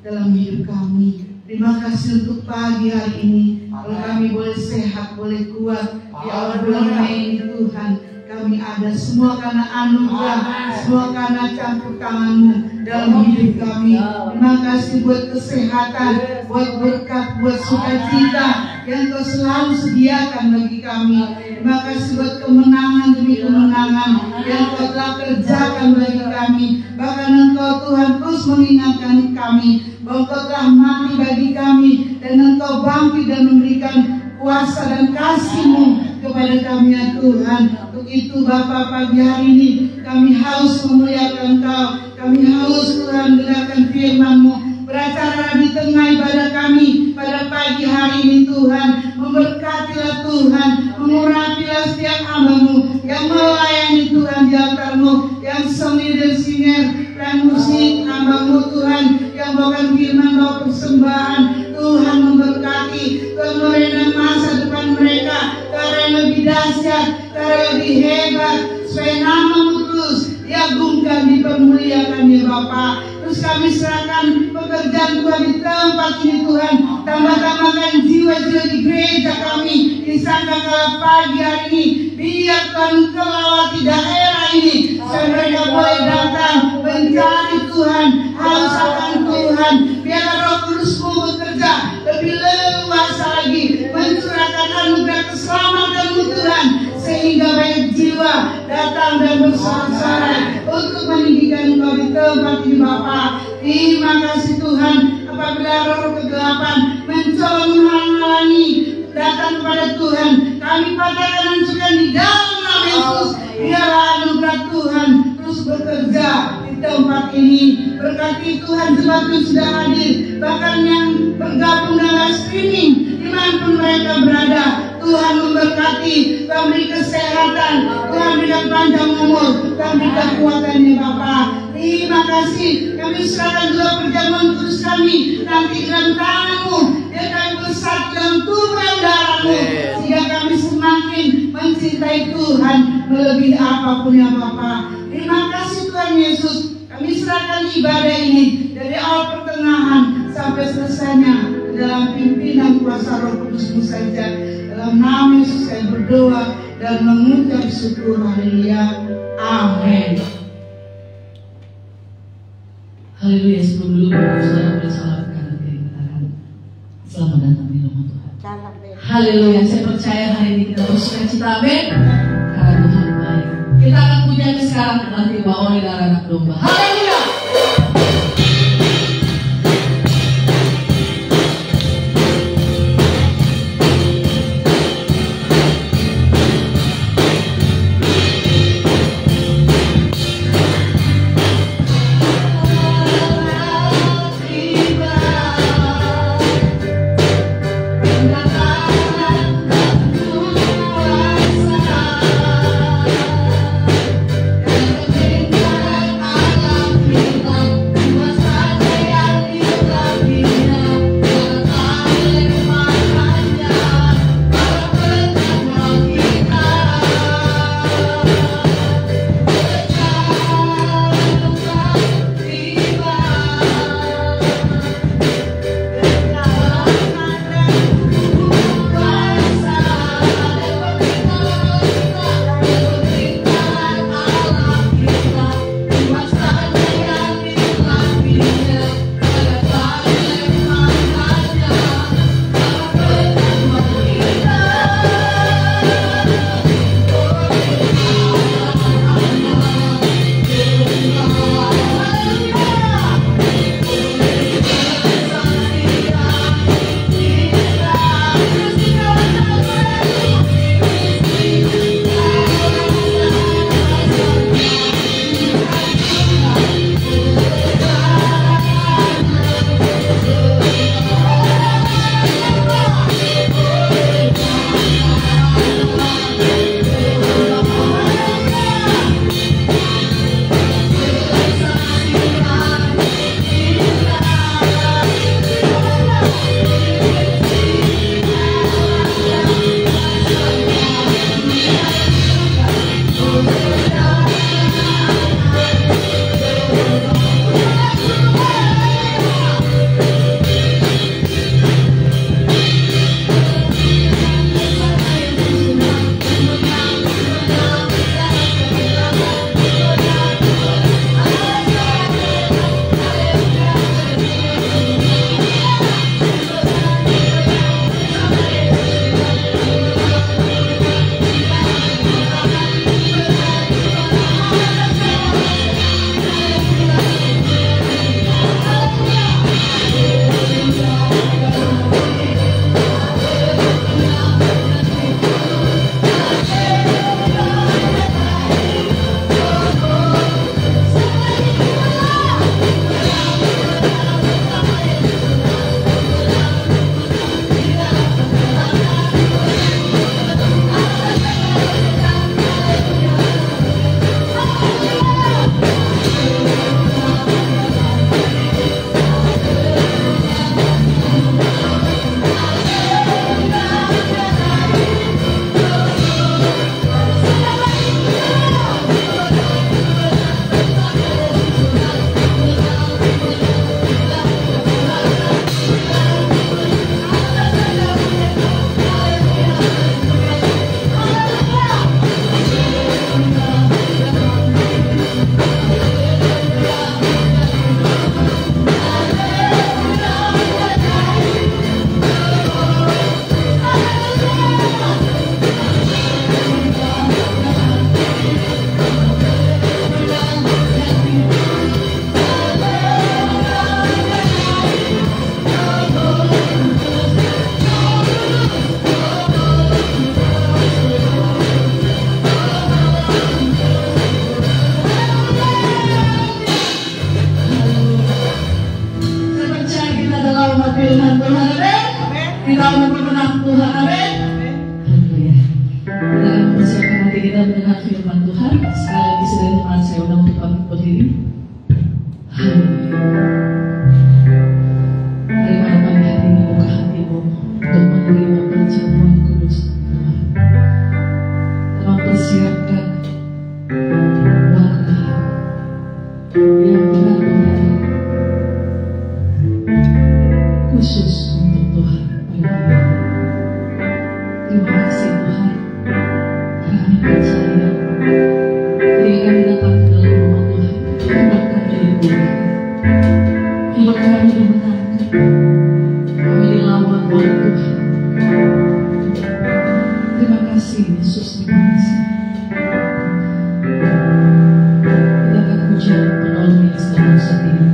dalam hidup kami. Terima kasih untuk pagi hari ini. Kalau kami boleh sehat, boleh kuat di awal bulan Mei ini Tuhan, kami ada semua karena anugerah, semua karena campur tangan-Mu dalam hidup kami. Terima kasih buat kesehatan, buat berkat, buat sukacita yang Kau selalu sediakan bagi kami. Terima kasih buat kemenangan demi kemenangan yang Kau telah kerjakan bagi kami. Bahkan Engkau Tuhan terus mengingatkan kami bahwa Engkau telah mati bagi kami, dan Engkau bangkit dan memberikan kuasa dan kasih-Mu kepada kami ya Tuhan. Untuk itu Bapa, pagi hari ini kami haus memuliakan Engkau. Kami haus Tuhan dengarkan firman-Mu beracara di tengah ibadah kami pada pagi hari ini Tuhan. Memberkatilah Tuhan, mengurapilah setiap hamba-Mu yang melayani Tuhan di altar-Mu, yang seni dan singer dan musik hamba-Mu Tuhan, yang bawakan firman, bawa persembahan. Tuhan memberkati, Tuhan meredakan masa depan mereka ke arah yang lebih dahsyat, ke arah yang lebih hebat, supaya nama-Mu terus diagungkan, dipermuliakan ya Bapa. Terus kami serahkan pekerjaan Tuhan di tempat ini Tuhan. Tambah-tambahkan jiwa-jiwa di gereja kami di Sangkakala pagi hari ini. Biar Tuhan kelawati daerah ini, supaya mereka boleh datang mencari Tuhan, haus akan Tuhan. Biar Roh Kudus-Mu bekerja lebih leluasa lagi, mencurahkan anugerah keselamatan-Mu Tuhan, sehingga banyak jiwa datang dan bersorak-sorai untuk meninggikan Engkau di tempat ini Bapa. Terima kasih Tuhan. Apabila roh kegelapan mencoba menghalangi datang kepada Tuhan, kami patahkan hancurkan di dalam nama Yesus. Biarlah anugerah Tuhan terus bekerja di tempat ini. Berkati Tuhan jemaat yang sudah hadir, bahkan yang bergabung dalam streaming dimanapun mereka berada. Tuhan memberkati, Tuhan beri kesehatan, Tuhan berikan panjang umur, Tuhan berikan kekuatan ya Bapa. Terima kasih. Kami serahkan juga perjamuan kudus kami nanti dalam tangan-Mu, biar kami bersatu dalam tubuh dan darah-Mu, sehingga kami semakin mencintai Tuhan melebihi apapun ya Bapa. Terima kasih Tuhan Yesus. Kami serahkan ibadah ini dari awal pertengahan sampai selesainya dalam pimpinan kuasa Roh Kudus-Mu saja. Dalam nama Yesus saya berdoa dan mengucap syukur. Haleluya. Amin. Haleluya. Sebelum dulu saudara boleh salawatkan diri katakan selamat datang di rumah Tuhan. Haleluya. Saya percaya hari ini kita bersukacita. Amin. Karena Tuhan baik. Kita akan punya sekarang nanti dibawa oleh darah anak domba. Haleluya. Alam firman Tuhan, amin. Kita mau berkenan Tuhan, amin. Haleluya. Kita akan mempersiapkan hati kita mendengar firman Tuhan. Sekali lagi sudah teman saya undang untuk pamit berdiri. Haleluya. Mari pada pagi hari ini buka hatimu untuk menerima perjamuan kudus Tuhan. Kita mempersiapkan warna yang benar-benar khusus untuk Tuhan. Haleluya. Terima kasih Tuhan. Kami percaya ketika kami datang ke dalam rumah Tuhan, hidup kami dibuka, hidup kami dibenarkan, kami dilawan oleh Tuhan. Terima kasih Yesus, terima kasih. Kita akan pujian penolong yang sedang saat ini.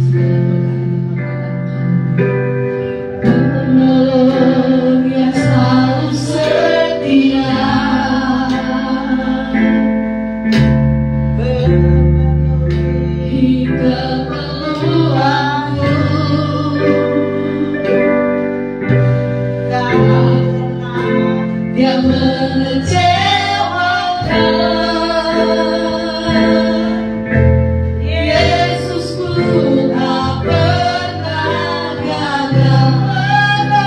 Segala perkara dan penolong yang selalu setia, hingga keperluanku, yang mengecewakan. Yesusku tak pernah gagal menolong.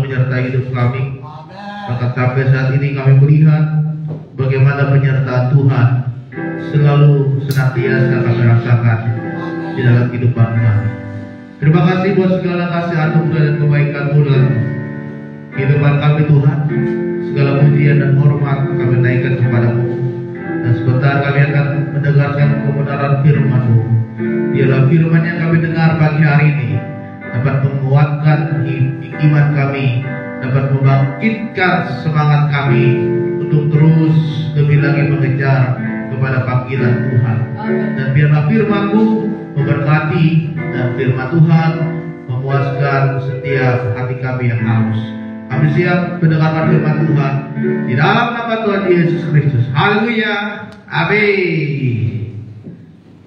menyertai hidup kami. Maka sampai saat ini kami melihat bagaimana penyertaan Tuhan selalu senantiasa kami rasakan di dalam kehidupan kami. Terima kasih buat segala kasih anugerah dan kebaikan-Mu dalam kehidupan kami Tuhan. Segala pujian dan hormat kami naikkan kepada-Mu. Dan sebentar kami akan mendengarkan kebenaran firman-Mu. Biarlah firman yang kami dengar pagi hari ini dapat menguatkan iman kami, dapat membangkitkan semangat kami untuk terus lebih lagi mengejar kepada panggilan Tuhan. Dan biarlah firman-Mu memberkati, dan firman Tuhan memuaskan setiap hati kami yang haus. Kami siap mendengarkan firman Tuhan di dalam nama Tuhan Yesus Kristus. Haleluya. Amin.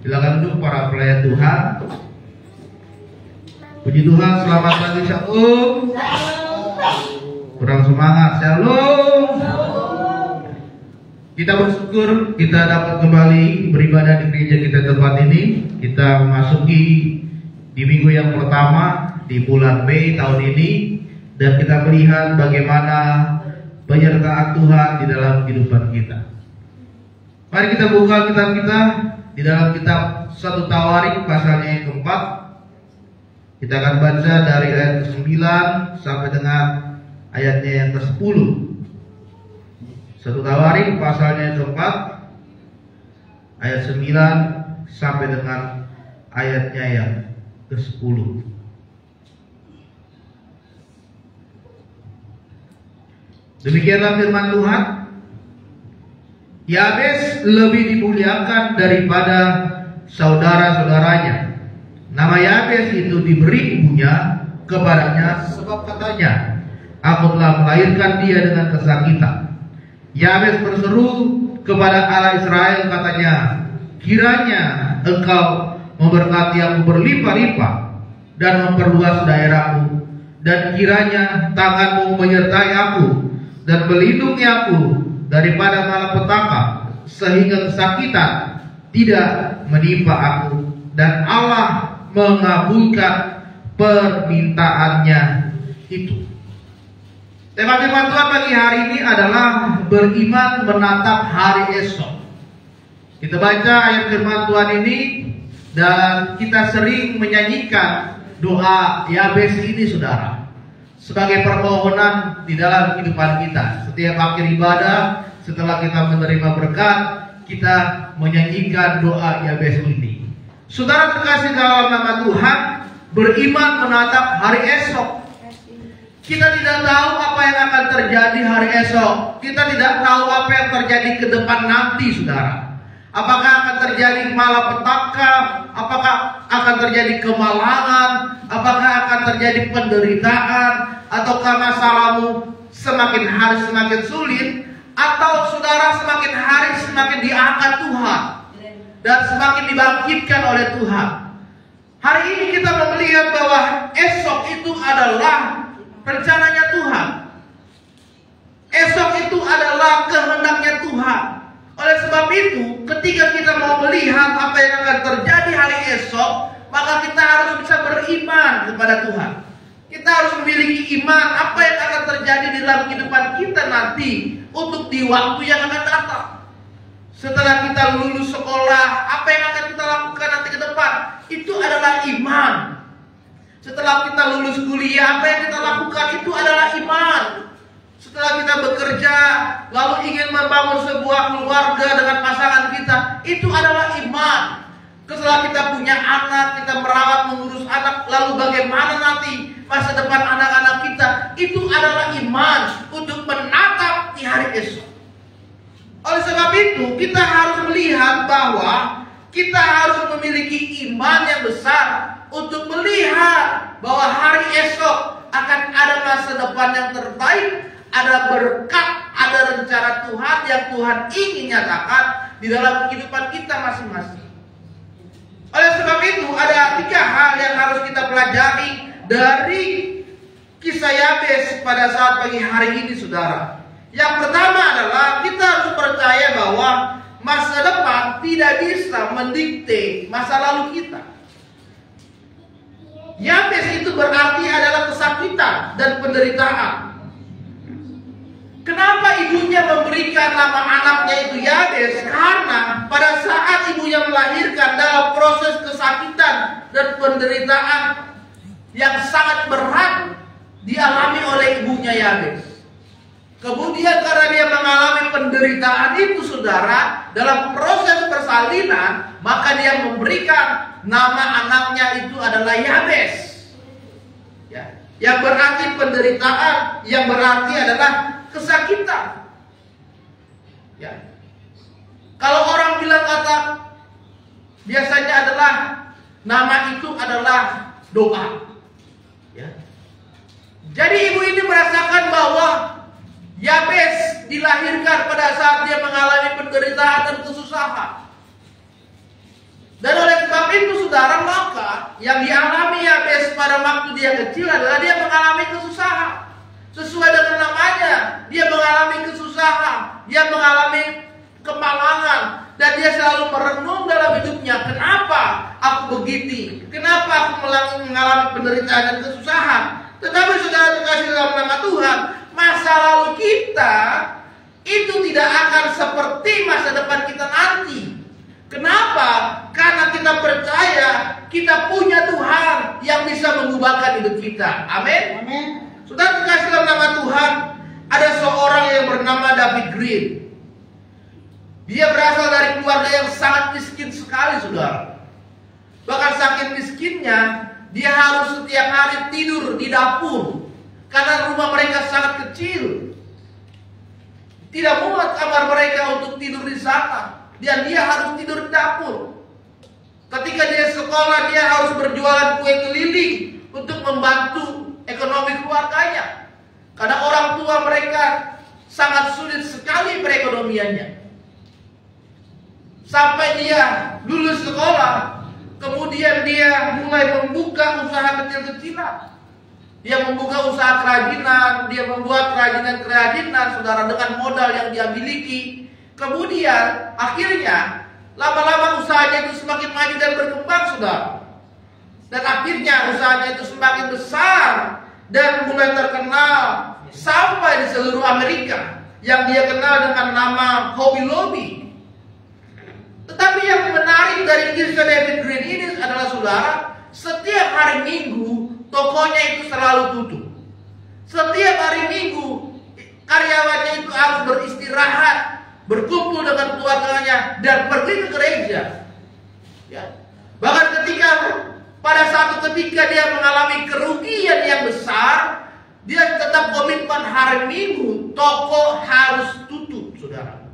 Silakan duduk para pelayan Tuhan. Puji Tuhan, selamat pagi, shalom. Kurang semangat, shalom. Kita bersyukur kita dapat kembali beribadah di gereja kita tempat ini. Kita memasuki di minggu yang pertama di bulan Mei tahun ini, dan kita melihat bagaimana penyertaan Tuhan di dalam kehidupan kita. Mari kita buka kitab kita di dalam kitab 1 Tawarik pasalnya yang keempat. Kita akan baca dari ayat ke-9 sampai dengan ayatnya yang ke-10. 1 Tawarik pasalnya yang keempat, ayat 9 sampai dengan ayatnya yang ke-10. Demikianlah firman Tuhan. Yabes lebih dimuliakan daripada saudara-saudaranya. Nama Yabes itu diberi ibunya kepadanya sebab katanya, aku telah melahirkan dia dengan kesakitan. Yabes berseru kepada Allah Israel, katanya, kiranya engkau memberkati aku berlimpah-limpah dan memperluas daerahku, dan kiranya tanganmu menyertai aku dan melindungi aku daripada malapetaka, sehingga kesakitan tidak menimpa aku. Dan Allah mengabulkan permintaannya itu. Tema firman Tuhan pagi hari ini adalah beriman menatap hari esok. Kita baca ayat firman Tuhan ini dan kita sering menyanyikan doa Yabes ini, saudara, sebagai permohonan di dalam kehidupan kita. Setiap akhir ibadah, setelah kita menerima berkat, kita menyanyikan doa Yabes ini. Saudara terkasih dalam nama Tuhan, beriman menatap hari esok. Kita tidak tahu apa yang akan terjadi hari esok. Kita tidak tahu apa yang terjadi ke depan nanti, saudara. Apakah akan terjadi malapetaka? Apakah akan terjadi kemalangan? Apakah akan terjadi penderitaan? Ataukah masalahmu semakin hari semakin sulit? Atau saudara semakin hari semakin diangkat Tuhan dan semakin dibangkitkan oleh Tuhan? Hari ini kita melihat bahwa esok itu adalah rencananya Tuhan. Esok itu adalah kehendaknya Tuhan. Oleh sebab itu, ketika kita mau melihat apa yang akan terjadi hari esok, maka kita harus bisa beriman kepada Tuhan. Kita harus memiliki iman apa yang akan terjadi di dalam kehidupan kita nanti untuk di waktu yang akan datang. Setelah kita lulus sekolah, apa yang akan kita lakukan nanti ke depan? Itu adalah iman. Setelah kita lulus kuliah, apa yang kita lakukan? Itu adalah iman. Setelah kita bekerja, lalu ingin membangun sebuah keluarga dengan pasangan kita, itu adalah iman. Setelah kita punya anak, kita merawat, mengurus anak, lalu bagaimana nanti masa depan anak-anak kita? Itu adalah iman untuk menatap di hari esok. Oleh sebab itu, kita harus melihat bahwa kita harus memiliki iman yang besar untuk melihat bahwa hari esok akan ada masa depan yang terbaik, ada berkat, ada rencana Tuhan yang Tuhan ingin nyatakan di dalam kehidupan kita masing-masing. Oleh sebab itu, ada 3 hal yang harus kita pelajari dari kisah Yabes pada saat pagi hari ini, saudara. Yang pertama adalah kita harus percaya bahwa masa depan tidak bisa mendikte masa lalu kita. Yabes itu berarti adalah kesakitan dan penderitaan. Kenapa ibunya memberikan nama anaknya itu Yabes? Karena pada saat ibunya melahirkan dalam proses kesakitan dan penderitaan yang sangat berat dialami oleh ibunya Yabes. Kemudian karena dia mengalami penderitaan itu, saudara, dalam proses persalinan, maka dia memberikan nama anaknya itu adalah Yabes. Ya, yang berarti penderitaan, yang berarti adalah kesakitan. Ya. Kalau orang bilang kata, biasanya adalah nama itu adalah doa. Ya. Jadi ibu ini merasakan bahwa Yabes dilahirkan pada saat dia mengalami penderitaan dan kesusahan. Dan oleh sebab itu, saudara, maka yang dialami Yabes pada waktu dia kecil adalah dia mengalami kesusahan. Sesuai dengan namanya, dia mengalami kesusahan, dia mengalami kemalangan, dan dia selalu merenung dalam hidupnya. Kenapa aku begini? Kenapa aku mengalami penderitaan dan kesusahan? Tetapi saudara terkasih dalam nama Tuhan, masa lalu kita itu tidak akan seperti masa depan kita nanti. Kenapa? Karena kita percaya kita punya Tuhan yang bisa mengubahkan hidup kita. Amin. Amin. Saudara terkasih dalam nama Tuhan, ada seorang yang bernama David Green. Dia berasal dari keluarga yang sangat miskin sekali, saudara. Bahkan saking miskinnya, dia harus setiap hari tidur di dapur karena rumah mereka sangat kecil. Tidak muat kamar mereka untuk tidur di sana, dan dia harus tidur di dapur. Ketika dia sekolah, dia harus berjualan kue keliling untuk membantu ekonomi keluarganya. Karena orang tua mereka sangat sulit sekali perekonomiannya. Sampai dia lulus sekolah, kemudian dia mulai membuka usaha kecil-kecilan. Dia membuka usaha kerajinan, dia membuat kerajinan-kerajinan, saudara, dengan modal yang dia miliki. Kemudian akhirnya lama-lama usahanya itu semakin maju dan berkembang, saudara. Dan akhirnya usahanya itu semakin besar dan mulai terkenal sampai di seluruh Amerika, yang dia kenal dengan nama Hobby Lobby. Tetapi yang menarik dari kisah David Green ini adalah, saudara, setiap hari Minggu tokonya itu selalu tutup. Setiap hari Minggu karyawannya itu harus beristirahat, berkumpul dengan keluarganya, dan pergi ke gereja. Ya. Bahkan pada satu ketika dia mengalami kerugian yang besar, dia tetap komitmen hari Minggu toko harus tutup, saudara.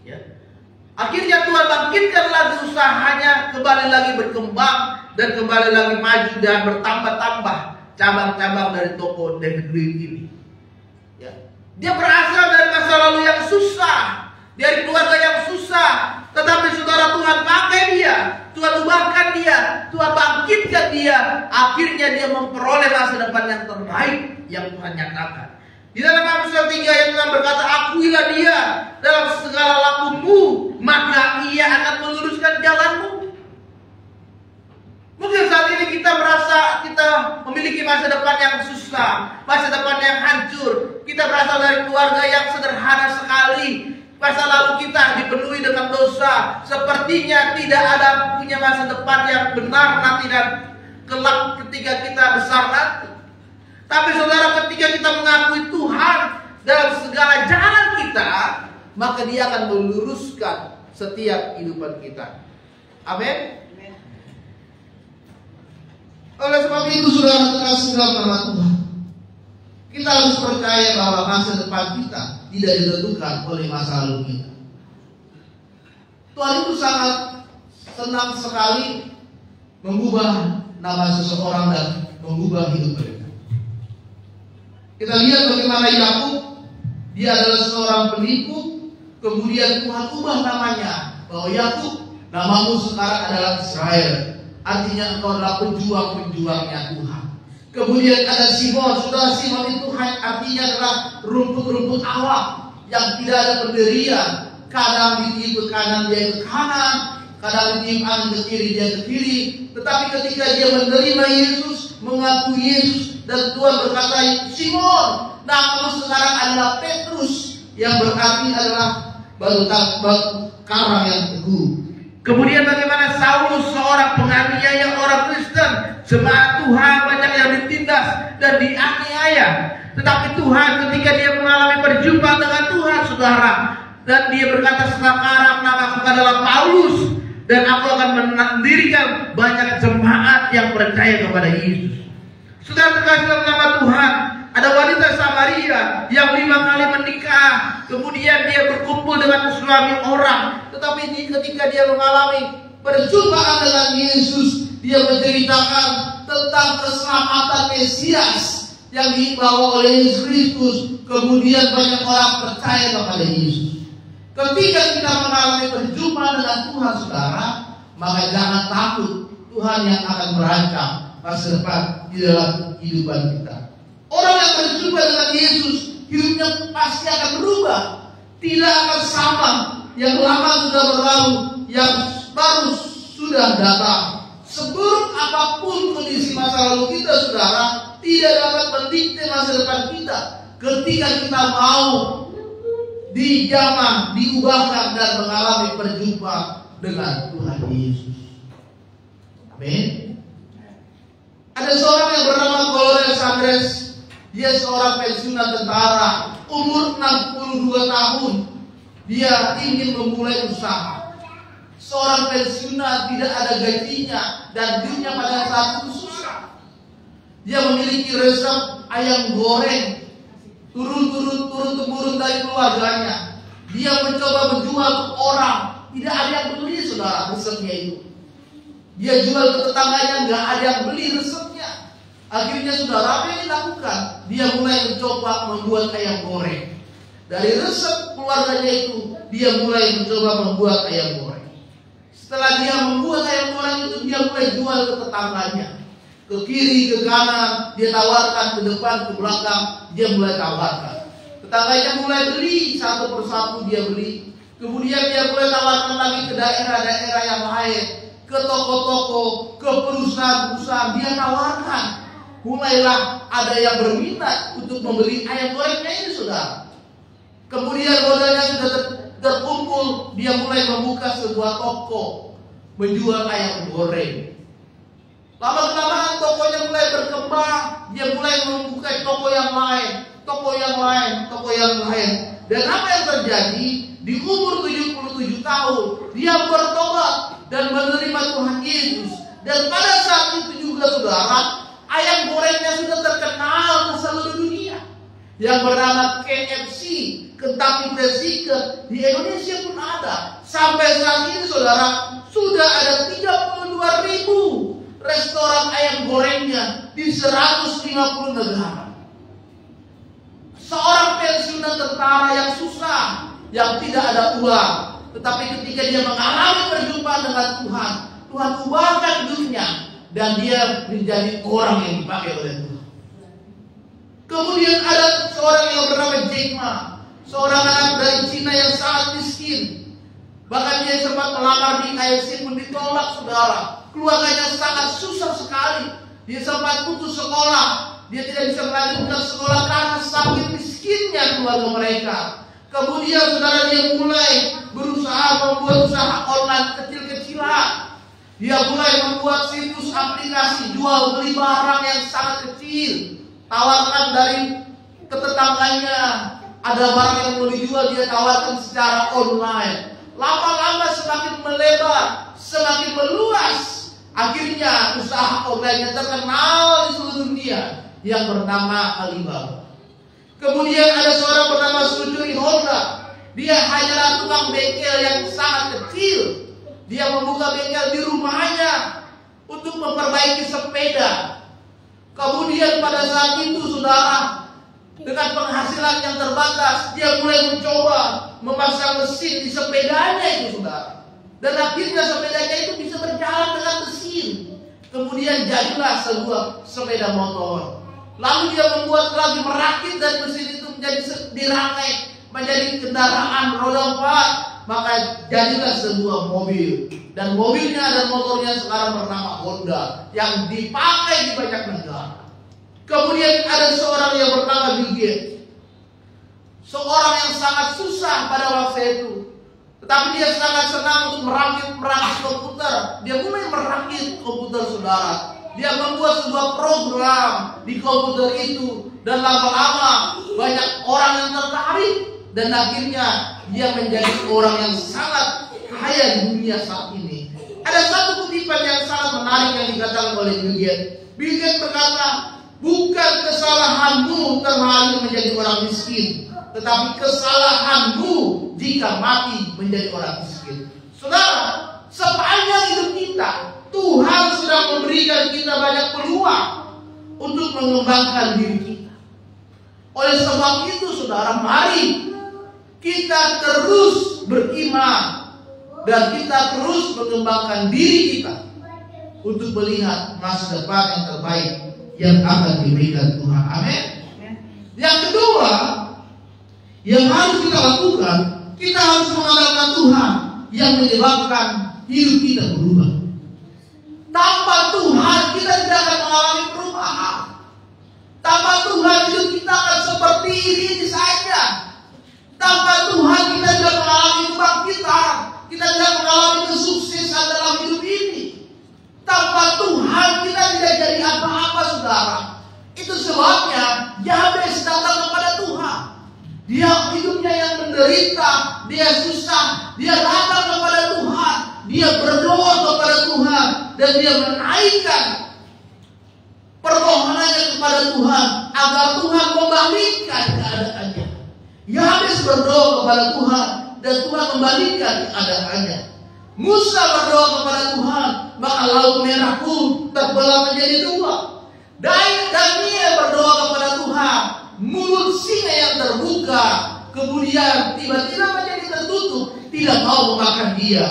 Ya. Akhirnya Tuhan bangkitkan lagi usahanya, kembali lagi berkembang dan kembali lagi maju dan bertambah-tambah cabang-cabang dari toko David Green ini. Ya. Dia berasal dari masa lalu yang susah, dari keluarga yang susah, tetapi saudara, Tuhan pakai dia, Tuhan ubahkan dia, Tuhan bangkitkan dia. Akhirnya dia memperoleh masa depan yang terbaik yang Tuhan nyatakan. Di dalam Amsal 3 ayat 6 berkata, akuilah dia dalam segala lakumu, maka ia akan meluruskan jalanmu. Mungkin saat ini kita merasa kita memiliki masa depan yang susah, masa depan yang hancur. Kita berasal dari keluarga yang sederhana sekali. Masa lalu kita dipenuhi dengan dosa. Sepertinya tidak ada punya masa depan yang benar nanti dan kelak ketika kita besar nanti. Tapi saudara, ketika kita mengakui Tuhan dalam segala jalan kita, maka dia akan meluruskan setiap kehidupan kita. Amin. Oleh sebab itu, saudara terkasih dalam nama Tuhan, kita harus percaya bahwa masa depan kita tidak ditentukan oleh masa lalu kita. Tuhan itu sangat senang sekali mengubah nama seseorang dan mengubah hidup mereka. Kita lihat bagaimana Yakub, dia adalah seorang penipu, kemudian Tuhan ubah namanya, bahwa Yakub, namamu sekarang adalah Israel, artinya engkau adalah pejuang-pejuangnya Tuhan. Kemudian ada Simon, saudara, Simon itu artinya adalah rumput-rumput awam yang tidak ada pendirian. Kadang ditiup ke kanan dia ke kanan, kadang ditiup angin ke kiri dia ke kiri. Tetapi ketika dia menerima Yesus, mengaku Yesus, dan Tuhan berkata, Simon, namamu sekarang adalah Petrus, yang berarti adalah batu karang yang teguh. Kemudian bagaimana Saulus, seorang penganiaya orang Kristen, jemaat Tuhan banyak yang ditindas dan dianiaya. Tetapi Tuhan ketika dia mengalami perjumpaan dengan Tuhan, saudara, dan dia berkata, sekarang namaku adalah Paulus, dan aku akan mendirikan banyak jemaat yang percaya kepada Yesus. Sudah terkasih dalam nama Tuhan, ada wanita Samaria yang 5 kali menikah, kemudian dia berkumpul dengan suami orang. Tetapi ketika dia mengalami perjumpaan dengan Yesus, dia menceritakan tentang keselamatan Mesias yang dibawa oleh Yesus Kristus. Kemudian banyak orang percaya kepada Yesus. Ketika kita mengalami perjumpaan dengan Tuhan, saudara, maka jangan takut, Tuhan yang akan merancang masa depan di dalam kehidupan kita. Orang yang berjumpa dengan Yesus, hidupnya pasti akan berubah, tidak akan sama. Yang lama sudah berlalu, yang baru sudah datang. Seburuk apapun kondisi masa lalu kita, saudara, tidak dapat mendikte masa depan kita. Ketika kita mau dijamah, diubahkan dan mengalami perjumpaan dengan Tuhan Yesus. Amin. Ada seorang yang bernama Colonel Sanders. Dia seorang pensiunan tentara, umur 62 tahun. Dia ingin memulai usaha. Seorang pensiunan, tidak ada gajinya, dan hidupnya pada saat itu susah. Dia memiliki resep ayam goreng turun-temurun dari keluarganya. Dia mencoba menjual ke orang, tidak ada yang beli, saudara, resepnya itu. Dia jual ke tetangganya, nggak ada yang beli resepnya. Akhirnya saudara, apa yang dilakukan? Dia mulai mencoba membuat ayam goreng. Dari resep keluarganya itu, dia mulai mencoba membuat ayam goreng. Setelah dia membuat ayam goreng itu, dia mulai jual ke tetangganya. Ke kiri, ke kanan, dia tawarkan, ke depan, ke belakang, dia mulai tawarkan. Tetangganya mulai beli, satu persatu dia beli. Kemudian dia mulai tawarkan lagi ke daerah-daerah yang lain, ke toko-toko, ke perusahaan-perusahaan, dia tawarkan. Mulailah ada yang berminat untuk membeli ayam gorengnya ini, saudara. Kemudian modalnya sudah terkumpul, dia mulai membuka sebuah toko menjual ayam goreng. Lama-kelamaan tokonya mulai berkembang, dia mulai membuka toko yang lain, toko yang lain, toko yang lain. Dan apa yang terjadi? Di umur 77 tahun, dia bertobat dan menerima Tuhan Yesus. Dan pada saat itu juga, saudara, ayam gorengnya sudah terkenal ke seluruh dunia. Yang bernama KFC, Kentucky Fried Chicken, di Indonesia pun ada. Sampai saat ini, saudara, sudah ada 32.000 restoran ayam gorengnya di 150 negara. Seorang pensiunan tentara yang susah, yang tidak ada uang, tetapi ketika dia mengalami perjumpaan dengan Tuhan, Tuhan ubahkan hidupnya dan dia menjadi orang yang dipakai oleh Tuhan. Kemudian ada seorang yang bernama Jack Ma, seorang anak dari Cina yang sangat miskin. Bahkan dia sempat melamar di KFC pun ditolak, saudara. Keluarganya sangat susah sekali. Dia sempat putus sekolah. Dia tidak bisa melanjutkan sekolah karena saking miskinnya keluarga mereka. Kemudian saudara, dia mulai berusaha membuat usaha online kecil-kecilan. Dia mulai membuat situs aplikasi jual beli barang yang sangat kecil. Tawarkan dari ke tetangganya. Ada barang yang mau dijual, dia tawarkan secara online. Lama-lama semakin melebar, semakin meluas. Akhirnya usaha online-nya terkenal di seluruh dunia yang bernama Alibaba. Kemudian ada seorang bernama Sujui Honda. Dia hanyalah tukang bengkel yang sangat kecil. Dia membuka bengkel di rumahnya untuk memperbaiki sepeda. Kemudian pada saat itu, saudara, dengan penghasilan yang terbatas, dia mulai mencoba memasang mesin di sepedanya itu, saudara. Dan akhirnya sepedanya itu bisa berjalan dengan mesin. Kemudian jadilah sebuah sepeda motor. Lalu dia membuat lagi, merakit dari mesin itu menjadi dirangkai, menjadi kendaraan roda 4, maka jadilah sebuah mobil. Dan mobilnya dan motornya sekarang bernama Honda yang dipakai di banyak negara. Kemudian ada seorang yang bernama Bill Gates. Seorang yang sangat susah pada waktu itu. Tetapi dia sangat senang untuk merakit komputer. Dia mulai merakit komputer, saudara. Dia membuat sebuah program di komputer itu. Dan lama-lama banyak orang yang tertarik. Dan akhirnya dia menjadi orang yang sangat kaya di dunia saat ini. Ada satu kutipan yang sangat menarik yang dikatakan oleh Bill Gates. Bill Gates berkata, bukan kesalahanmu terlahir menjadi orang miskin, tetapi kesalahanmu jika mati menjadi orang miskin. Saudara, sepanjang hidup kita, Tuhan sudah memberikan kita banyak peluang untuk mengembangkan diri kita. Oleh sebab itu, saudara, mari kita terus beriman dan kita terus mengembangkan diri kita untuk melihat masa depan yang terbaik yang akan diberikan Tuhan. Amin. Yang kedua yang harus kita lakukan, kita harus mengandalkan Tuhan yang menyebabkan hidup kita berubah. Tanpa Tuhan kita tidak akan mengalami perubahan. Tanpa Tuhan hidup kita akan seperti ini saja. Tanpa Tuhan kita tidak mengalami kebangkitan. Kita tidak mengalami kesuksesan dalam hidup ini. Tanpa Tuhan kita tidak jadi apa-apa, saudara. Itu sebabnya Yabes datang kepada Tuhan. Dia hidupnya yang menderita, dia susah, dia datang kepada Tuhan, dia berdoa kepada Tuhan, dan dia menaikkan permohonannya kepada Tuhan agar Tuhan membalikkan keadaannya. Yabes berdoa kepada Tuhan dan Tuhan membalikkan keadaannya. Musa berdoa kepada Tuhan, maka laut merah pun terbelah menjadi dua. Daniel berdoa kepada Tuhan, mulut singa yang terbuka kemudian tiba-tiba menjadi tertutup, tidak mau memakan dia.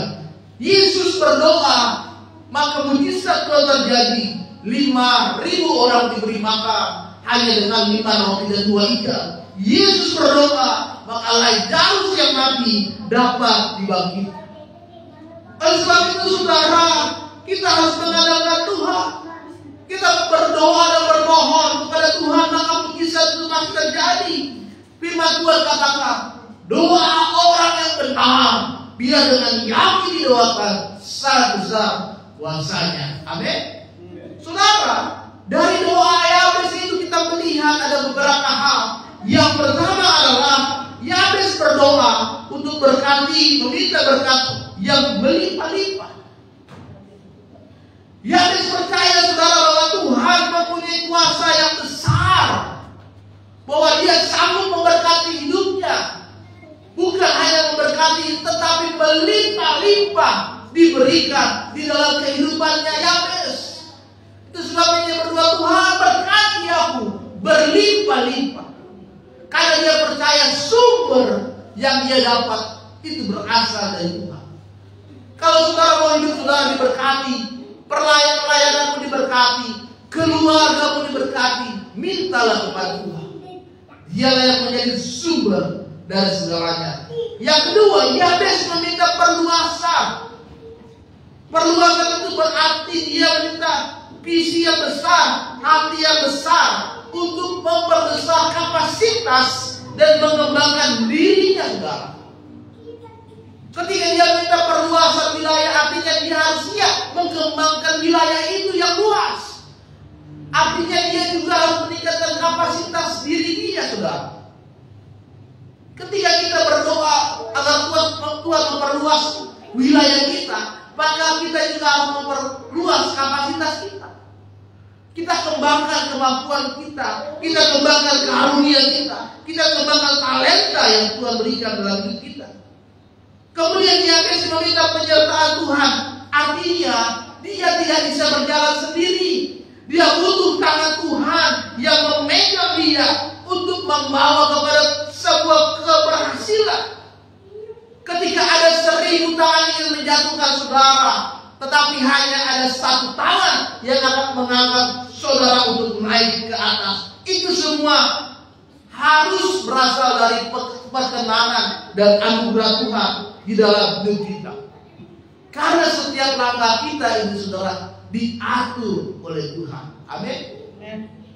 Yesus berdoa, maka mujizat Tuhan terjadi. 5.000 orang diberi makan hanya dengan 5 roti dan 2 ikan. Yesus berdoa, maka Lazarus yang mati dapat dibangkitkan. Oleh sebab itu, saudara, kita harus mengandalkan Tuhan. Kita berdoa dan bermohon kepada Tuhan, maka mujizat itu masih terjadi. Firman Tuhan katakan, doa orang yang benar bila dengan yakin didoakan, sangat besar kuasanya. Amin. Saudara, dari doa Yabes itu kita melihat ada beberapa hal. Yang pertama adalah Yabes berdoa untuk berkati, meminta berkat yang berlimpah-limpah. Yabes percaya, saudara, bahwa Tuhan mempunyai kuasa yang besar, bahwa Dia sanggup memberkati hidupnya. Bukan hanya memberkati, tetapi berlimpah-limpah diberikan di dalam kehidupannya Yabes. Itu sebabnya dia berdoa, Tuhan berkati aku berlimpah-limpah. Karena dia percaya sumber yang dia dapat itu berasal dari Tuhan. Kalau saudara mau hidup saudara diberkati, pelayan-pelayananmu diberkati, keluargamu diberkati, mintalah kepada Tuhan. Dialah yang menjadi sumber dari segalanya. Yang kedua, Yabes meminta perluasan. Perluasan itu berarti dia meminta visi yang besar, hati yang besar untuk memperbesar kapasitas dan mengembangkan dirinya, saudara. Ketika dia minta perluasan wilayah, artinya dia harus siap mengembangkan wilayah itu yang luas. Artinya dia juga harus meningkatkan kapasitas diri dia, saudara. Ketika kita berdoa agar Tuhan memperluas wilayah kita, maka kita juga harus memperluas kapasitas kita. Kita kembangkan kemampuan kita, kita kembangkan karunia kita kembangkan talenta yang Tuhan berikan dalam hidup kita. Kemudian Yabes meminta penyertaan Tuhan. Artinya dia tidak bisa berjalan sendiri. Dia butuh tangan Tuhan yang memegang dia untuk membawa kepada sebuah keberhasilan. Ketika ada 1.000 tangan yang menjatuhkan saudara, tetapi hanya ada 1 tangan yang akan mengangkat saudara untuk naik ke atas. Itu semua harus berasal dari perkenanan dan anugerah Tuhan di dalam hidup kita. Karena setiap langkah kita itu saudara diatur oleh Tuhan. Amin.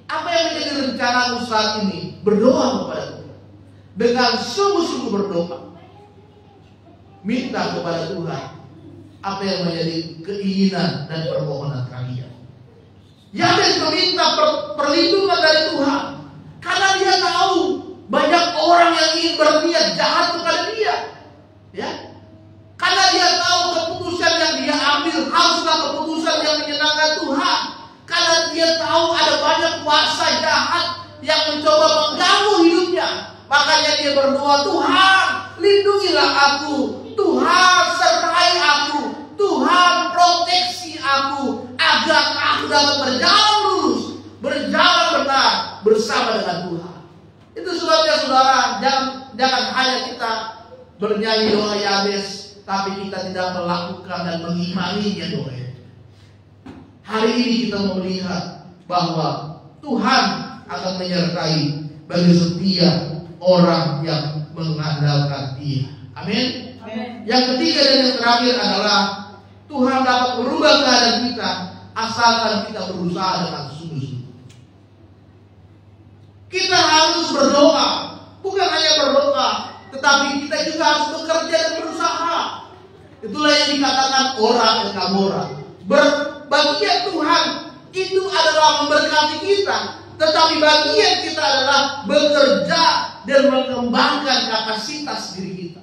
Apa yang menjadi rencana saat ini? Berdoa kepada Tuhan. Dengan sungguh-sungguh berdoa. Minta kepada Tuhan apa yang menjadi keinginan dan permohonan kalian. Yabes meminta perlindungan dari Tuhan. Karena dia tahu banyak orang yang ingin berniat jahat kepada dia. Ya. Karena dia tahu keputusan yang dia ambil haruslah keputusan yang menyenangkan Tuhan. Karena dia tahu ada banyak kuasa jahat yang mencoba mengganggu hidupnya. Makanya dia berdoa, Tuhan lindungilah aku. Tuhan sertai aku. Tuhan proteksi aku. Agar aku dapat berjalan lurus. Berjalan benar bersama dengan Tuhan. Itu sebabnya saudara, jangan hanya kita bernyanyi doa Yabes, tapi kita tidak melakukan dan mengimaninya doa. Hari ini kita melihat bahwa Tuhan akan menyertai bagi setiap orang yang mengandalkan Dia. Amin. Yang ketiga dan yang terakhir adalah Tuhan dapat merubah keadaan kita asalkan kita berusaha dengan sungguh-sungguh. Kita harus berdoa, bukan hanya berdoa, tetapi kita juga harus bekerja dan berusaha. Itulah yang dikatakan orang Ekamora. Bagian Tuhan itu adalah memberkati kita, tetapi bagian kita adalah bekerja dan mengembangkan kapasitas diri kita.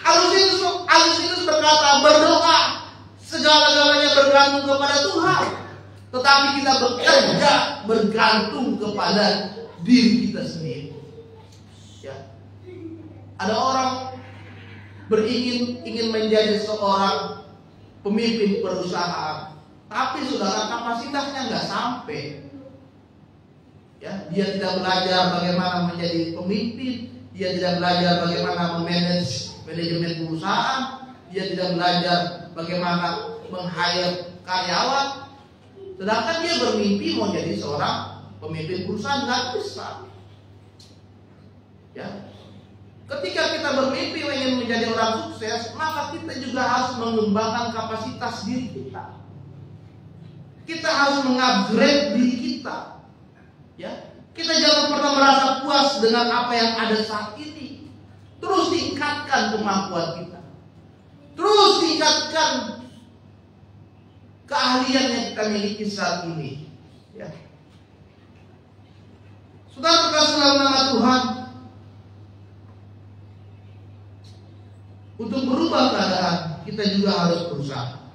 Agustinus berkata, berdoa segala-galanya bergantung kepada Tuhan, tetapi kita bekerja bergantung kepada diri kita sendiri. Ya. Ada orang ingin menjadi seorang pemimpin perusahaan, tapi saudara kapasitasnya nggak sampai. Ya, dia tidak belajar bagaimana menjadi pemimpin, dia tidak belajar bagaimana memanage manajemen perusahaan, dia tidak belajar bagaimana meng-hire karyawan. Sedangkan dia bermimpi mau jadi seorang pemimpin perusahaan, nggak bisa. Ya. Ketika kita bermimpi ingin menjadi orang sukses, maka kita juga harus mengembangkan kapasitas diri kita. Kita harus mengupgrade diri kita. Ya, kita jangan pernah merasa puas dengan apa yang ada saat ini. Terus tingkatkan kemampuan kita. Terus tingkatkan keahlian yang kita miliki saat ini. Ya. Saudara terkasih dalam nama Tuhan, untuk merubah keadaan kita juga harus berusaha.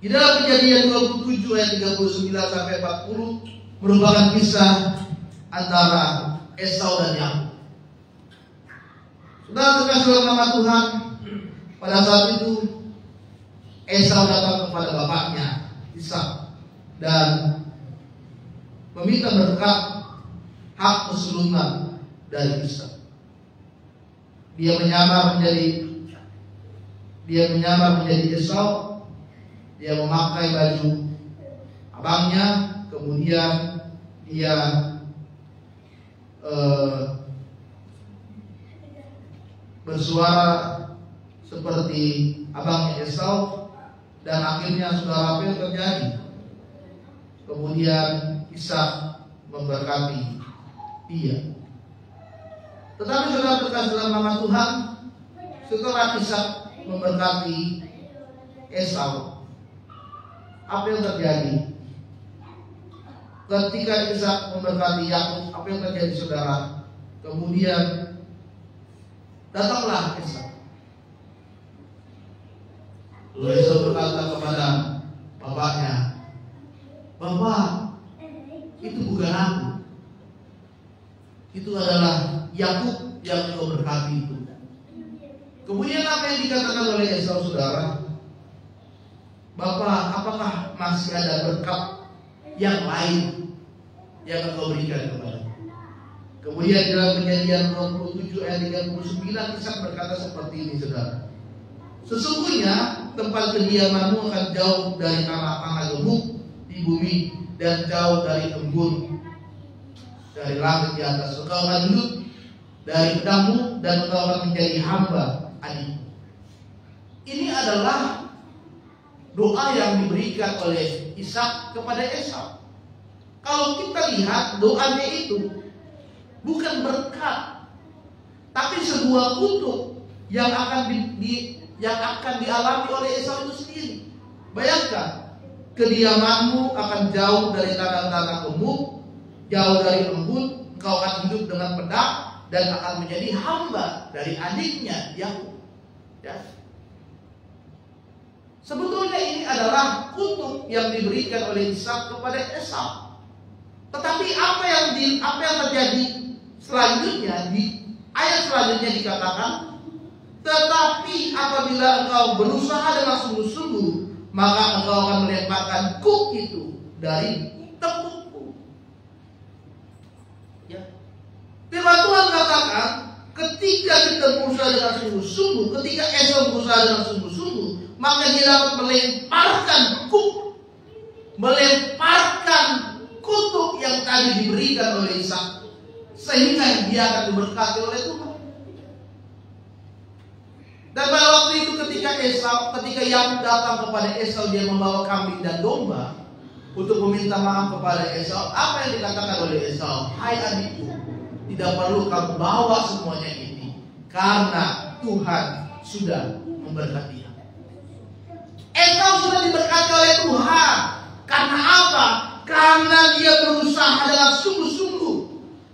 Di dalam Kejadian 27 ayat 39 sampai 40 merupakan kisah antara Esau dan Yakub. Saudara terkasih dalam nama Tuhan, pada saat itu Esau datang kepada bapaknya Ishak dan meminta berkat hak kesulungan dari Ishak. Dia menyamar menjadi Esau. Dia memakai baju abangnya, kemudian dia bersuara seperti abangnya Esau, dan akhirnya saudara apa yang terjadi? Kemudian Ishak memberkati dia. Tetapi saudara terkasih dalam nama Tuhan, setelah Ishak memberkati Esau, apa yang terjadi? Ketika Ishak memberkati Yakub, apa yang terjadi saudara? Kemudian datanglah Esau. Lalu Esau berkata kepada bapaknya, "Bapak, itu bukan aku. Itu adalah Yakub yang kau berkati itu." Kemudian apa yang dikatakan oleh Esau saudara? "Bapak, apakah masih ada berkat yang lain yang engkau berikan kepada?" Kemudian dalam Kejadian 27 ayat 39 Ishak berkata seperti ini saudara, "Sesungguhnya tempat kediamanmu akan jauh dari tanah-tanah gemuk di bumi dan jauh dari embun dari langit di atas. Engkau akan duduk dari pedangmu dan engkau akan menjadi hamba adikmu. Ini adalah doa yang diberikan oleh Ishak kepada Esau. Kalau kita lihat doanya itu bukan berkat, tapi sebuah kutuk yang akan dialami oleh Esau itu sendiri. Bayangkan, kediamanmu akan jauh dari tanah-tanah gemuk, jauh dari lembut, engkau akan hidup dengan pedang dan akan menjadi hamba dari adiknya Yakub. Ya. Sebetulnya ini adalah kutuk yang diberikan oleh Ishak kepada Esau. Tetapi apa yang terjadi selanjutnya, di ayat selanjutnya dikatakan, tetapi apabila engkau berusaha dengan sungguh-sungguh, maka engkau akan melemparkan kuk itu dari tepukku. Ya. Firman Tuhan katakan, ketika kita berusaha dengan sungguh-sungguh, ketika Esau berusaha dengan sungguh-sungguh, maka dia dapat melemparkan kuk, melemparkan kutuk yang tadi diberikan oleh Ishak, sehingga dia akan diberkati oleh Tuhan. Dan pada waktu itu ketika Yakub datang kepada Esau, dia membawa kambing dan domba untuk meminta maaf kepada Esau. Apa yang dikatakan oleh Esau? Hai adikku, tidak perlu kamu bawa semuanya ini, karena Tuhan sudah memberkati. Esau sudah diberkati oleh Tuhan. Karena apa? Karena dia berusaha dengan sungguh-sungguh,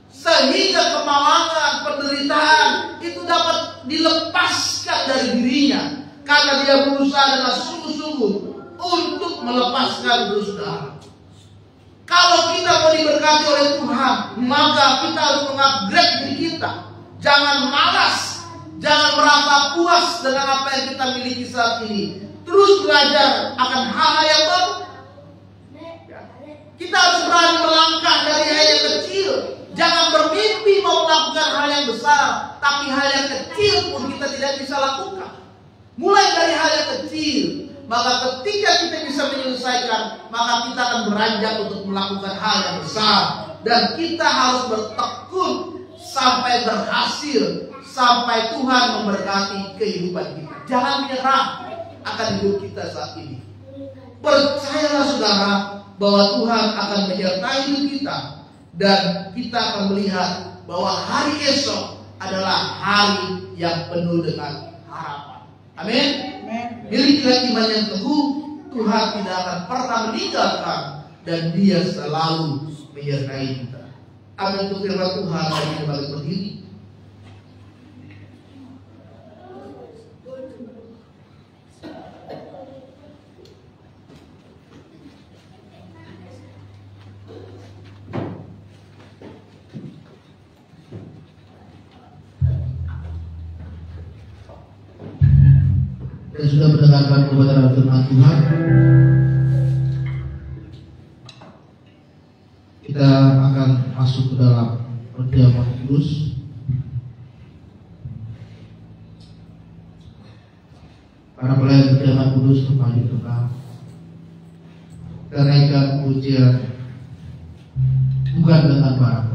sehingga kemalangan, penderitaan itu dapat dilepaskan dari dirinya. Karena dia berusaha dengan sungguh-sungguh untuk melepaskan dosa. Kalau kita mau diberkati oleh Tuhan, maka kita harus mengupgrade diri kita. Jangan malas, jangan merasa puas dengan apa yang kita miliki saat ini. Terus belajar akan hal-hal yang baru. Kita harus berani melangkah dari hal yang kecil. Jangan bermimpi mau melakukan hal yang besar, tapi hal yang kecil pun kita tidak bisa lakukan. Mulai dari hal yang kecil, maka ketika kita bisa menyelesaikan, maka kita akan beranjak untuk melakukan hal yang besar. Dan kita harus bertekun sampai berhasil, sampai Tuhan memberkati kehidupan kita. Jangan menyerah akan hidup kita saat ini. Percayalah saudara, bahwa Tuhan akan menyertai hidup kita, dan kita akan melihat bahwa hari esok adalah hari yang penuh dengan harapan. Amin. Milikilah iman yang teguh. Tuhan tidak akan pernah meninggalkan, dan Dia selalu menyertai kita. Amin. Untuk firman Tuhan, kami kembali berdiri. Kita sudah mendengarkan kebenaran firman Tuhan. Kita akan masuk ke dalam perjamuan kudus. Para pelayan perjamuan kudus kembali tenang. Kita naikkan pujian bukan dengan barang-barang.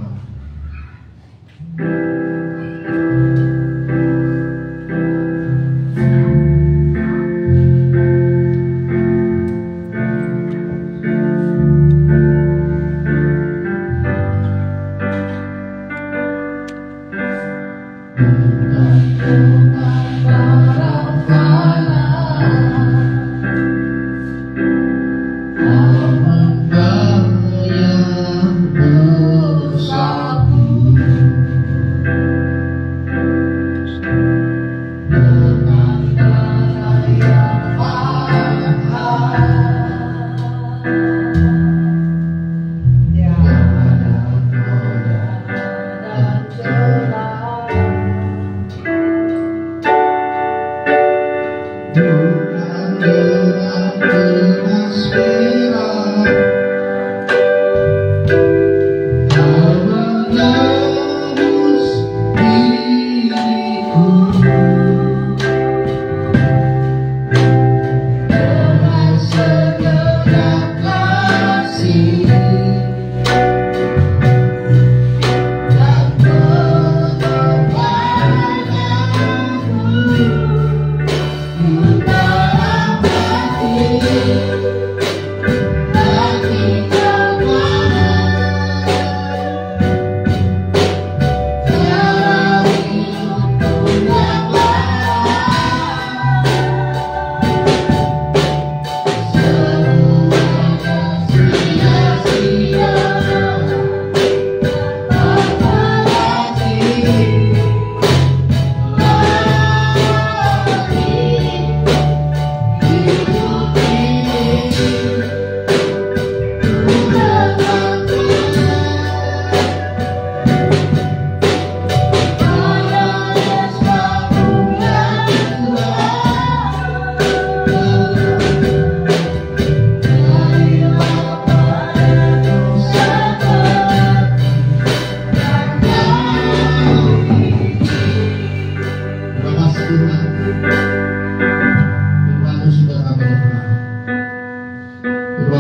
Yang besar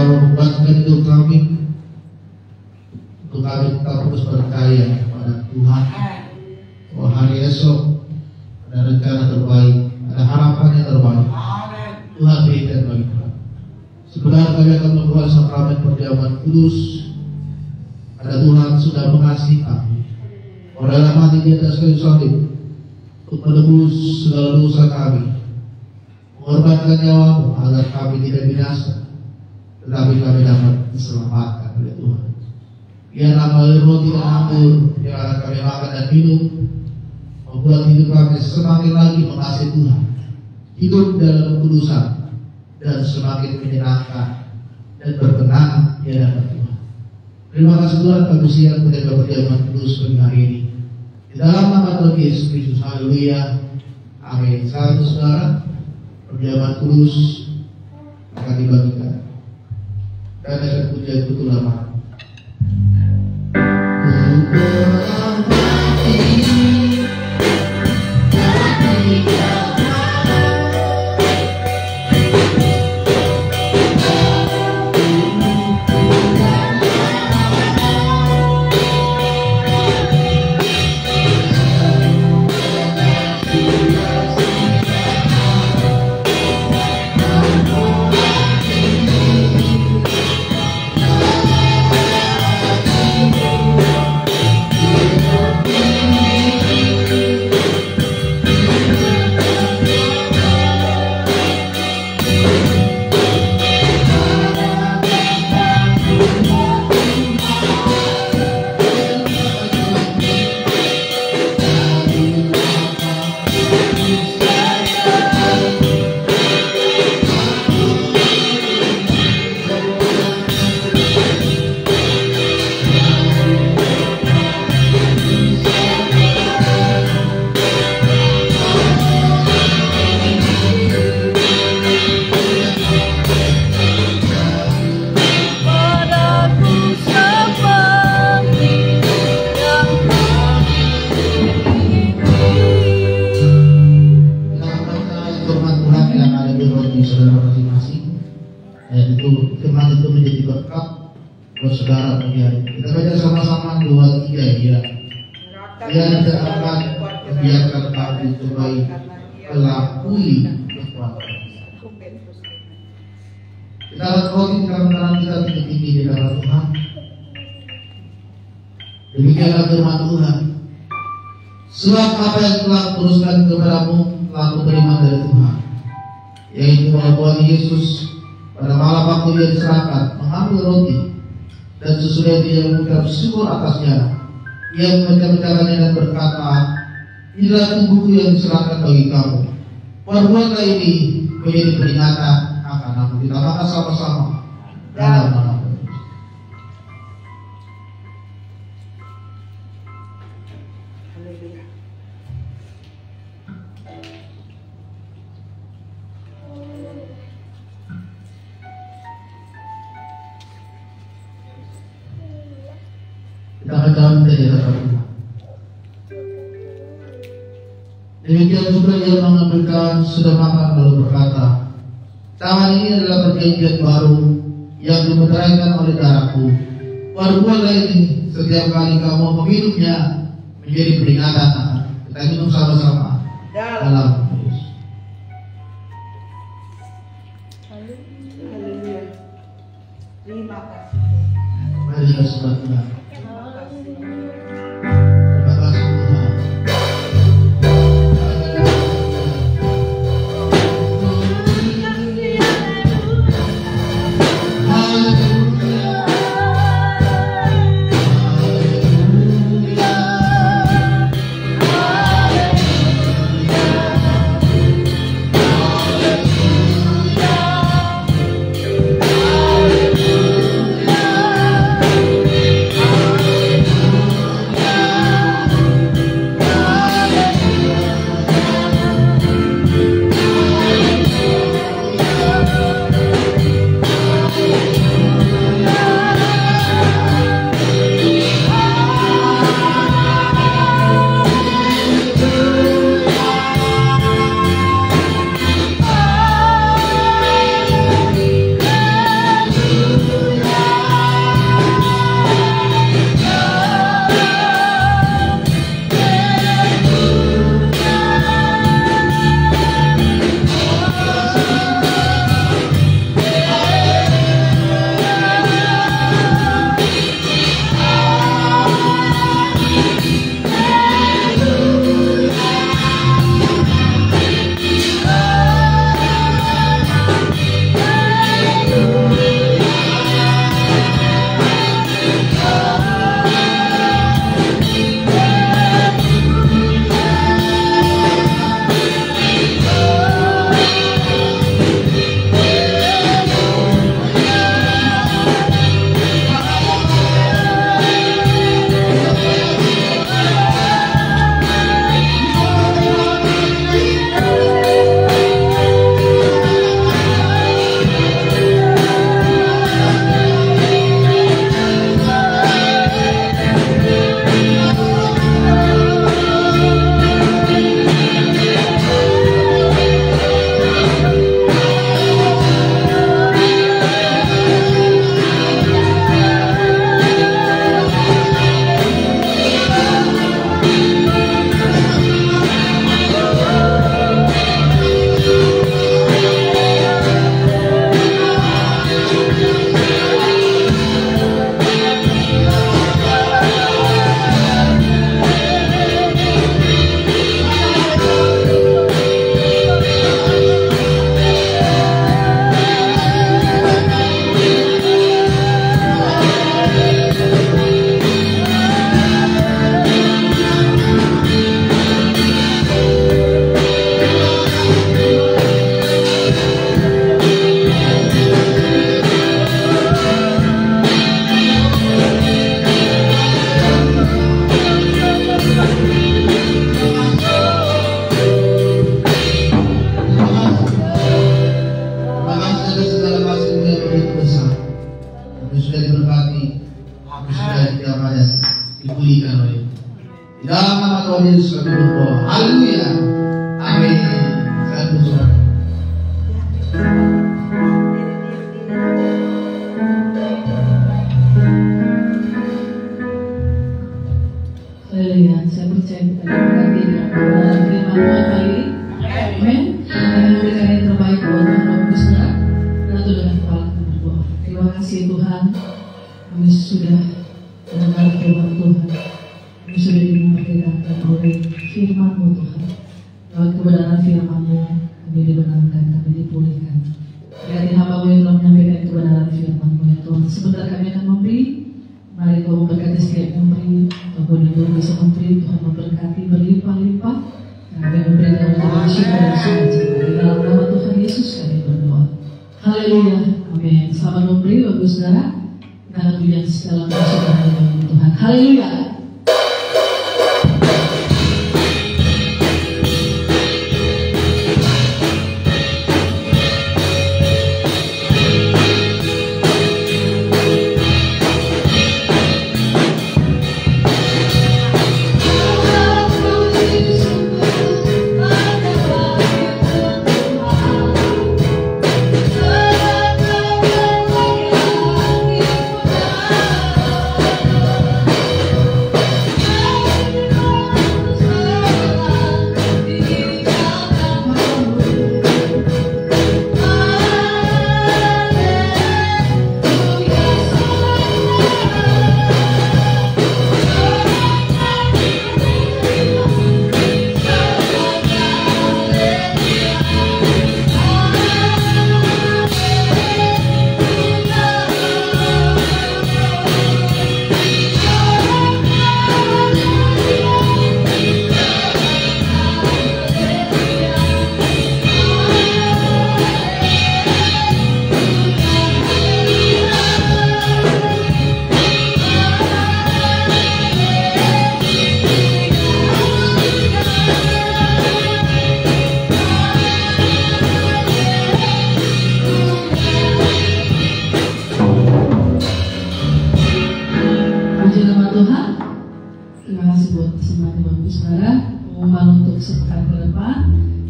membuatkan hidup kami, untuk kami tetap terus percaya kepada Tuhan. Bahwa hari esok ada rencana terbaik, ada harapan yang terbaik. Tuhan berikan bagi kami. Sebenarnya kami akan membuat sakramen perjamuan kudus. Ada Tuhan sudah mengasihi kami. Rela mati di atas kayu salib untuk menebus segala dosa kami, mengorbankan nyawamu agar kami tidak binasa, tetapi kami dapat diselamatkan oleh Tuhan. Biarlah melalui roti dan anggur yang akan kami makan dan minum, membuat hidup kami semakin lagi mengasihi Tuhan, hidup dalam kekudusan, dan semakin menyenangkan dan berkenan di hadapan Tuhan. Terima kasih Tuhan kami siap menjaga perjamuan kudus pagi hari ini. Di dalam nama Tuhan Yesus Kristus, haleluya, amin. Saudara, perjamuan kudus akan dibagikan dan akan pujian betul lama. Saudara pagi kita baca sama-sama 2-3 ya. Dia tidak akan membiarkan kami cobai kelakui kekuatan. Kita roti karena kita tinggi di dalam Tuhan. Demikianlah firman Tuhan. Sebab apa yang telah kuruskan kepadamu telah kuterima dari Tuhan, yaitu bahwa Tuhan Yesus pada malam waktu dia diserahkan mengambil roti, dan sesudah dia mengucap syukur atasnya, ia memecah-mecahkannya dan berkata, inilah tubuhku yang diserahkan bagi kamu. Perbuatlah ini menjadi peringatan akan aku. Kita makan sama-sama dalam nama Tuhan. Kita akan menjadi Tuhan. Demikian juga ia mengambilkan sudah makan lalu berkata, tangan ini adalah perjanjian baru yang dimeteraikan oleh darahku. Perbuatlah ini setiap kali kamu meminumnya menjadi peringatan akan. Kita minum sama-sama dalam Yesus. Haleluya. Terima kasih. Mari kita sembah Tuhan. sudah diberkati, yang sudah tidak ada dipulihkan oleh. Di dalam nama Tuhan Yesus kami berdoa. Haleluya. Amin. Saya berdoa. Haleluya. Saya percaya kita diberkati dengan firman Tuhan kali ini. Amin. Kami memberikan yang terbaik buat Tuhan Bapak Ibu Saudara. Dan itu dengan kepala kita berdoa. Terima kasih Tuhan. Kami sudah mendengar firman Tuhan. Kami sudah dimerdekakan oleh firman-Mu Tuhan. Lewat kebenaran firman-Mu kami dibenarkan, kami dipulihkan. Berarti hamba-Mu yang telah menyampaikan kebenaran firman-Mu ya Tuhan. Sebentar kami akan memberi. Mari Kau memberkati setiap memberi. Apapun yang bisa memberi, Tuhan memberkati berlimpah-limpah. Kami memberikan untuk syukur dan sukacita. Di dalam nama Tuhan Yesus kami berdoa. Haleluya. Amin. Selamat memberi Bapak Ibu Saudara. Kita akan pujian segala puji dan Tuhan. Haleluya.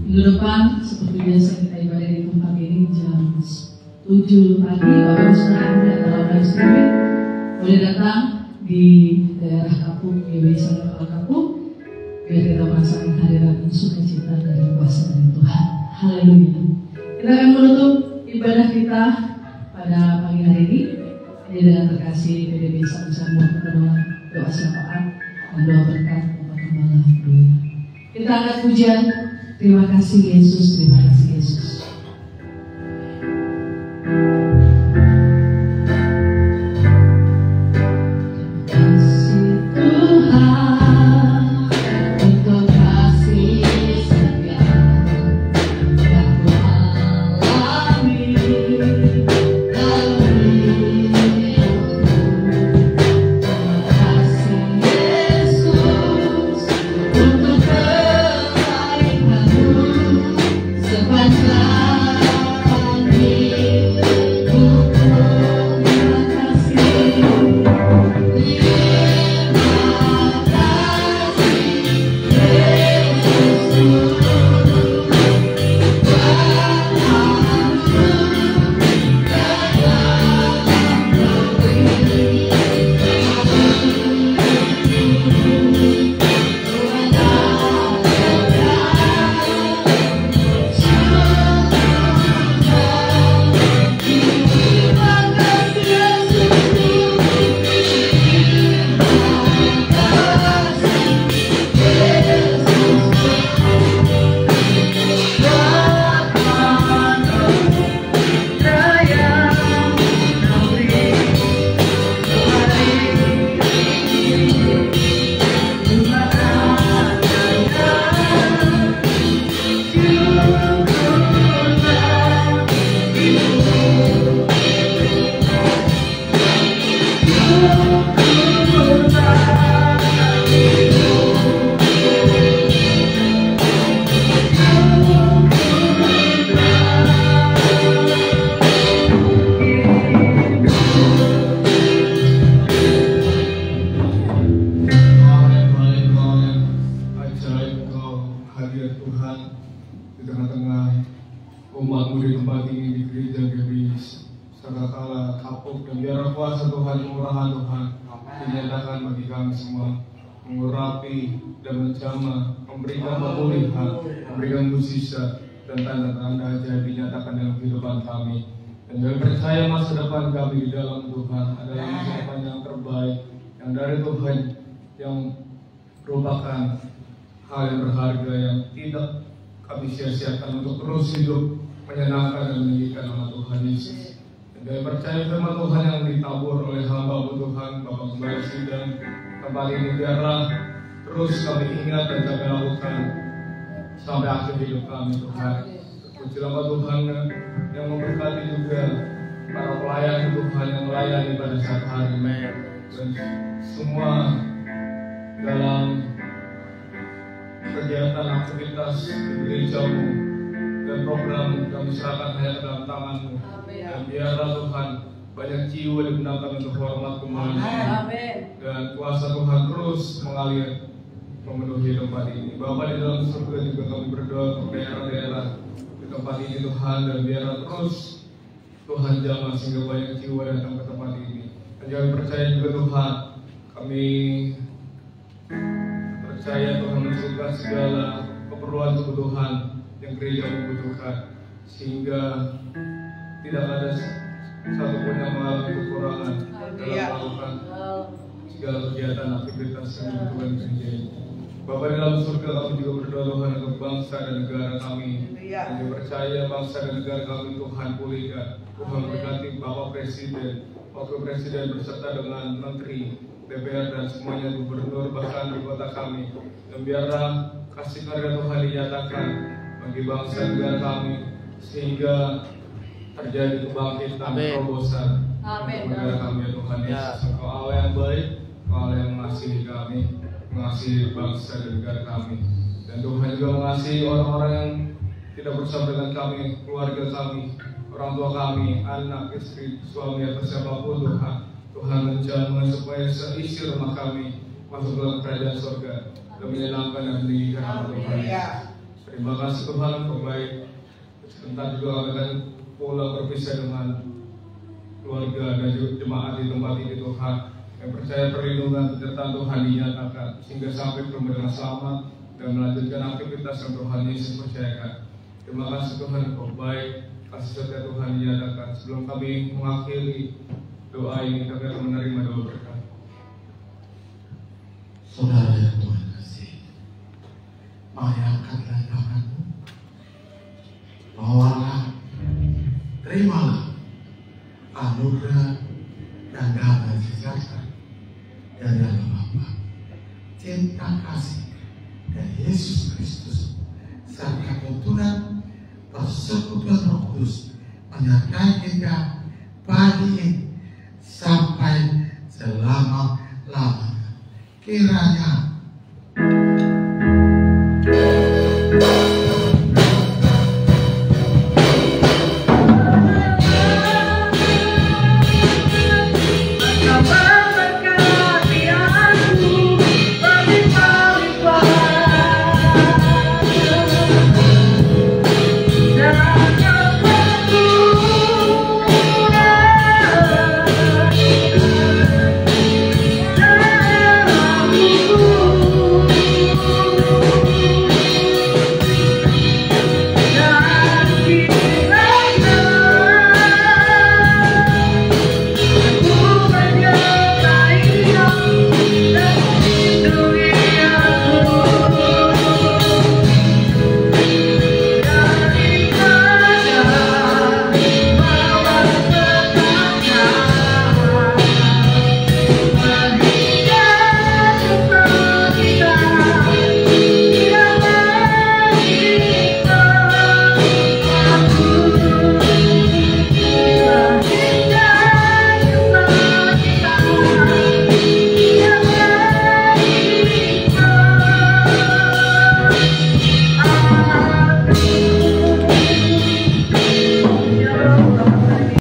Minggu depan seperti biasa kita ibadah di tempat ini jam 7 pagi. Bapak Ibu Saudara yang dalam live streaming boleh datang di daerah Kapuk, GBI Salakal Kapuk, biar kita merasakan hadirat sukacita dari kuasa dari Tuhan. Haleluya. Kita akan menutup ibadah kita pada pagi hari ini. Jadi dengan terkasih PDB sama-sama kita doa syafaat dan doa berkat Bapak Gembala Haleluya. Kita angkat pujian. Terima kasih Yesus, terima kasih Yesus. Sepanjang kuasa Tuhan, kemurahan Tuhan dinyatakan bagi kami semua, mengurapi dan menjamah, memberikan pemulihan, memberikan mukjizat dan tanda-tanda ajaib dinyatakan dalam kehidupan kami. Dan kami percaya masa depan kami di dalam Tuhan adalah masa depan yang terbaik, yang dari Tuhan, yang merupakan hal yang berharga yang tidak kami sia-siakan untuk terus hidup menyenangkan dan meninggikan nama Tuhan Yesus. Dan kami percaya firman Tuhan yang ditabur oleh hamba Tuhan Bapak Gembala Sidang tempat ini, biarlah terus kami ingat dan kami lakukan sampai akhir hidup kami Tuhan. Puji nama Tuhan yang memberkati juga para pelayan Tuhan yang melayani pada saat hari ini, dan semua dalam kegiatan aktivitas di gerejamu dan program kami serahkan hanya ke dalam tangan-Mu. Dan biarlah Tuhan banyak jiwa digunakan untuk hormat kembali, dan kuasa Tuhan terus mengalir memenuhi tempat ini. Bapa di dalam surga juga kami berdoa untuk daerah-daerah di tempat ini Tuhan, dan biarlah terus Tuhan jamah sehingga banyak jiwa datang ke tempat ini. Dan kami percaya juga Tuhan, kami percaya Tuhan mencukupi segala keperluan kebutuhan yang gereja membutuhkan, sehingga tidak ada satupun yang mengalami kekurangan dalam melakukan segala kegiatan aktivitas yang dibutuhkan di gereja ini. Bapa di dalam surga, kami juga berdoa Tuhan untuk bangsa dan negara kami. Dan kami percaya bangsa dan negara kami Tuhan pulihkan. Tuhan berkati Bapak Presiden, Wakil Presiden beserta dengan Menteri, DPR dan semuanya, gubernur bahkan di kota kami. Dan biarlah kasih karunia Tuhan dinyatakan bagi bangsa negara kami, sehingga terjadi kebangkitan, terobosan negara kami ya Tuhan Yesus. Engkau Allah yang baik, Engkau Allah yang mengasihi kami, mengasihi bangsa dan negara kami. Dan Tuhan juga mengasihi orang-orang yang tidak bersama dengan kami, keluarga kami, orang tua kami, anak, istri, suami atau siapapun Tuhan. Tuhan menjamah supaya seisi rumah kami masuk dalam kerajaan surga dan menyenangkan dan meninggikan nama Tuhan Yesus. Terima kasih Tuhan, Engkau baik. Sebentar juga kami akan pulang berpisah dengan keluarga dan jemaat di tempat ini Tuhan. Yang percaya perlindungan penyertaan Tuhan dinyatakan sehingga sampai ke rumah dengan selamat dan melanjutkan aktivitas yang Tuhan Yesus percayakan. Terima kasih Tuhan, Engkau baik. Kasih setia Tuhan dinyatakan. Sebelum kami mengakhiri doa ini, kami akan menerima doa berkat. Saudara yang Tuhan kasih, mari angkatlah tanganmu, bawalah, terimalah anugerah dan damai sejahtera dari Allah Bapa, cinta kasih dari Yesus Kristus, serta tuntunan persekutuan Roh Kudus menyertai kita pagi ini sampai selama-lamanya. Kiranya